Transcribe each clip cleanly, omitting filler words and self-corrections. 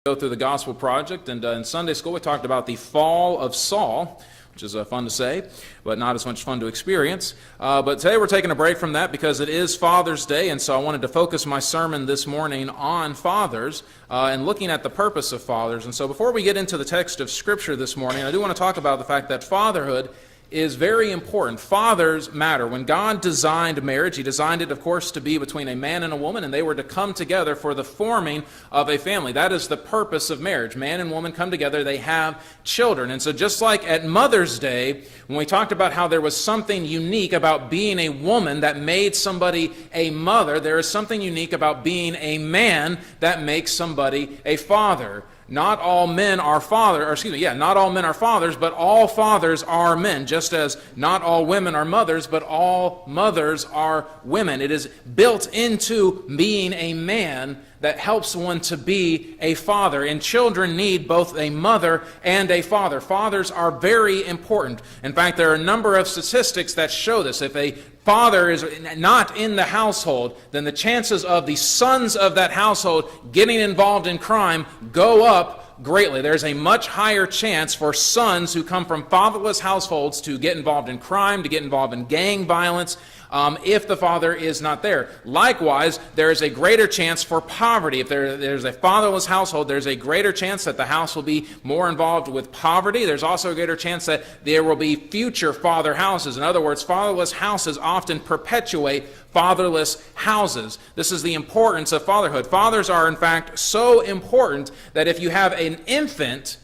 Go through the Gospel Project, and in Sunday school we talked about the fall of Saul, which is fun to say, but not as much fun to experience. But today we're taking a break from that because it is Father's Day, and so I wanted to focus my sermon this morning on fathers and looking at the purpose of fathers. And so before we get into the text of Scripture this morning, I do want to talk about the fact that fatherhood is very important. Fathers matter. When God designed marriage, He designed it, of course, to be between a man and a woman, and they were to come together for the forming of a family. That is the purpose of marriage. Man and woman come together, they have children. And so just like at Mother's Day, when we talked about how there was something unique about being a woman that made somebody a mother, there is something unique about being a man that makes somebody a father. Not all men are not all men are fathers, but all fathers are men, just as not all women are mothers, but all mothers are women. It is built into being a man that helps one to be a father. And children need both a mother and a father. Fathers are very important. In fact, there are a number of statistics that show this. If a father is not in the household, then the chances of the sons of that household getting involved in crime go up greatly. There's a much higher chance for sons who come from fatherless households to get involved in crime, to get involved in gang violence, if the father is not there. Likewise, there is a greater chance for poverty. If there's a fatherless household, there's a greater chance that the house will be more involved with poverty. There's also a greater chance that there will be future father houses. In other words, fatherless houses often perpetuate fatherless houses. This is the importance of fatherhood. Fathers are, in fact, so important that if you have an infant,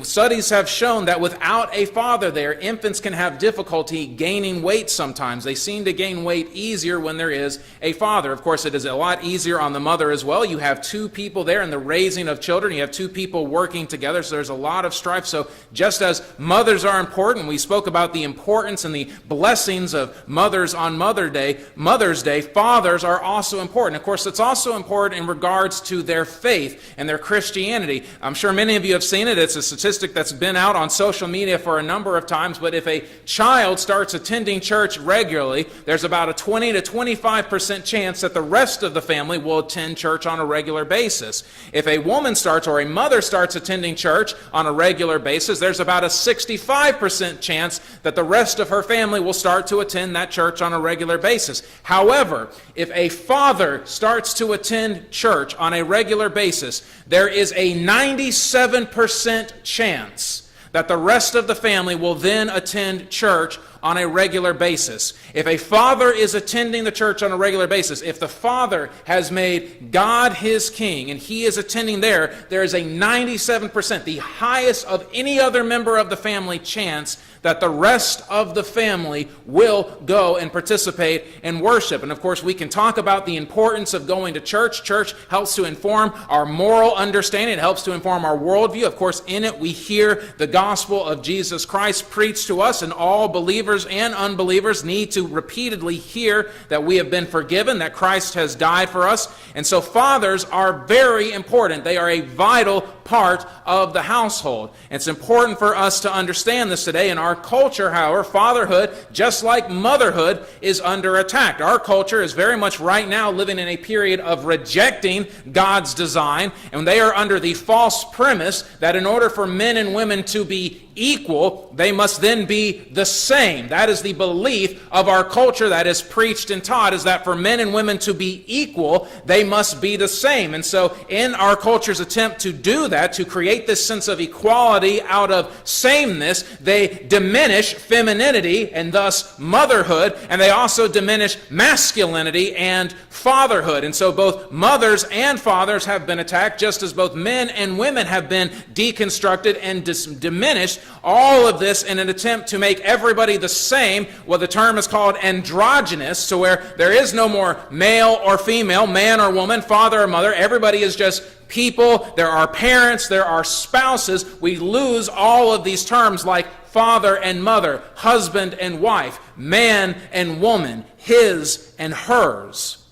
studies have shown that without a father there, infants can have difficulty gaining weight sometimes. They seem to gain weight easier when there is a father. Of course, it is a lot easier on the mother as well. You have two people there in the raising of children. You have two people working together, so there's a lot of strife. So just as mothers are important, we spoke about the importance and the blessings of mothers on Mother's Day, fathers are also important. Of course, it's also important in regards to their faith and their Christianity. I'm sure many of you have seen it. It's a statistic that's been out on social media for a number of times, but if a child starts attending church regularly, there's about a 20 to 25% chance that the rest of the family will attend church on a regular basis. If a woman starts or a mother starts attending church on a regular basis, there's about a 65% chance that the rest of her family will start to attend that church on a regular basis. However, if a father starts to attend church on a regular basis, there is a 97% chance that the rest of the family will then attend church on a regular basis. If a father is attending the church on a regular basis, if the father has made God his king and he is attending there is a 97%, the highest of any other member of the family chance that the rest of the family will go and participate in worship. And of course, we can talk about the importance of going to church. Church helps to inform our moral understanding. It helps to inform our worldview. Of course, in it we hear the gospel of Jesus Christ preached to us, and all believers and unbelievers need to repeatedly hear that we have been forgiven, that Christ has died for us. And so fathers are very important. They are a vital part of the household. It's important for us to understand this today. In our culture, however, fatherhood, just like motherhood, is under attack. Our culture is very much right now living in a period of rejecting God's design, and they are under the false premise that in order for men and women to be equal, they must then be the same. That is the belief of our culture that is preached and taught, is that for men and women to be equal, they must be the same. And so in our culture's attempt to do that, to create this sense of equality out of sameness, they diminish femininity and thus motherhood, and they also diminish masculinity and fatherhood. And so both mothers and fathers have been attacked, just as both men and women have been deconstructed and diminished. All of this in an attempt to make everybody the same, what the term is called androgynous, so where there is no more male or female, man or woman, father or mother. Everybody is just people. There are parents, there are spouses. We lose all of these terms like father and mother, husband and wife, man and woman, his and hers.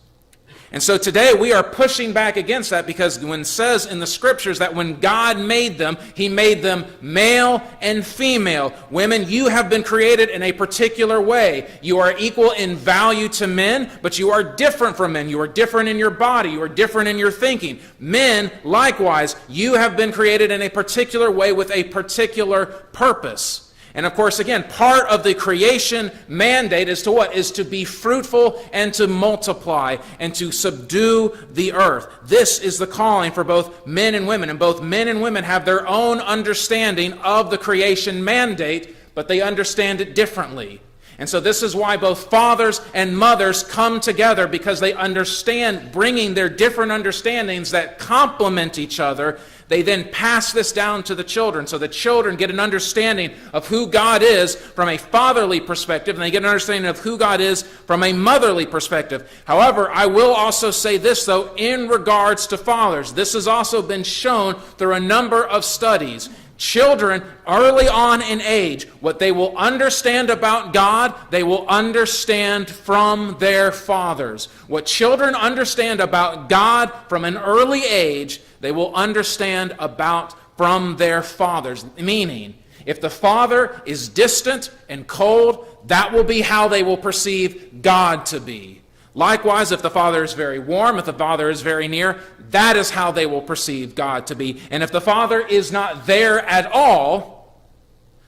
And so today we are pushing back against that, because when it says in the scriptures that when God made them, he made them male and female. Women, you have been created in a particular way. You are equal in value to men, but you are different from men. You are different in your body. You are different in your thinking. Men, likewise, you have been created in a particular way with a particular purpose. And of course, again, part of the creation mandate is to what? Is to be fruitful and to multiply and to subdue the earth. This is the calling for both men and women. And both men and women have their own understanding of the creation mandate, but they understand it differently. And so this is why both fathers and mothers come together, because they understand, bringing their different understandings that complement each other. They then pass this down to the children, so the children get an understanding of who God is from a fatherly perspective, and they get an understanding of who God is from a motherly perspective. However, I will also say this, though, in regards to fathers. This has also been shown through a number of studies. Children, early on in age, what they will understand about God, they will understand from their fathers. What children understand about God from an early age, they will understand about from their fathers. Meaning, if the father is distant and cold, that will be how they will perceive God to be. Likewise, if the father is very warm, if the father is very near, that is how they will perceive God to be. And if the father is not there at all,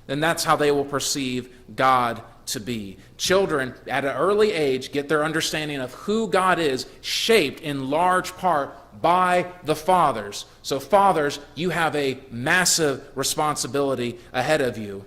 then that's how they will perceive God to be. Children at an early age get their understanding of who God is shaped in large part by the fathers. So fathers, you have a massive responsibility ahead of you.